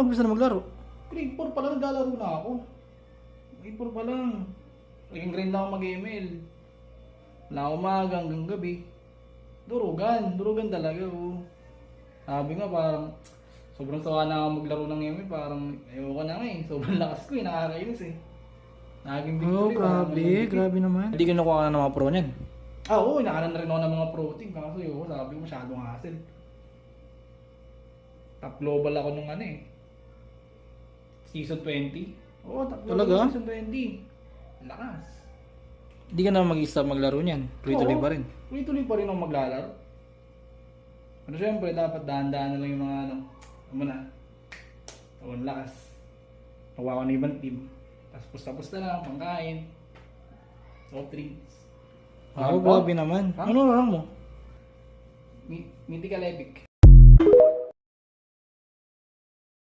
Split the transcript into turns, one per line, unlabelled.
umpisa na maglaro?
Grade 4 pa lang naglalaro na ako. Grade 4 pa lang. Naging grind na ako mag-ML. Wala umaga hanggang gabi. Durugan talaga oh. Sabi nga parang sobrang sawa na ako maglaro ng ML, parang ayoko na nga eh. Sobrang lakas ko eh, nakakainis eh. Naging
Oh,
victory. Parang
grabe,
naging
grabe naman. Hindi ka nakuha ka ng mga pro niyan.
Oo, inaanan na rin ako ng mga pro team. Kaso yun, sabi ko masyadong hassle. Top global ako nung ano eh. Season 20. Oo, top global
Talaga?
ako season 20. Lakas.
Hindi ka na mag-start maglaro niyan. Tuloy-tuloy
Oo,
pa rin.
Tuloy-tuloy pa rin ako maglalaro. Pero syempre, dapat dahan-dahan na lang yung mga ano. Ano mo na. Ang lakas. Nakuha ko na ibang team. Tapos pusta-pusta lang, pangkain. Soft drinks.
Oh, grabe naman.
Ha?
Ano lang mo?
Mythical Epic.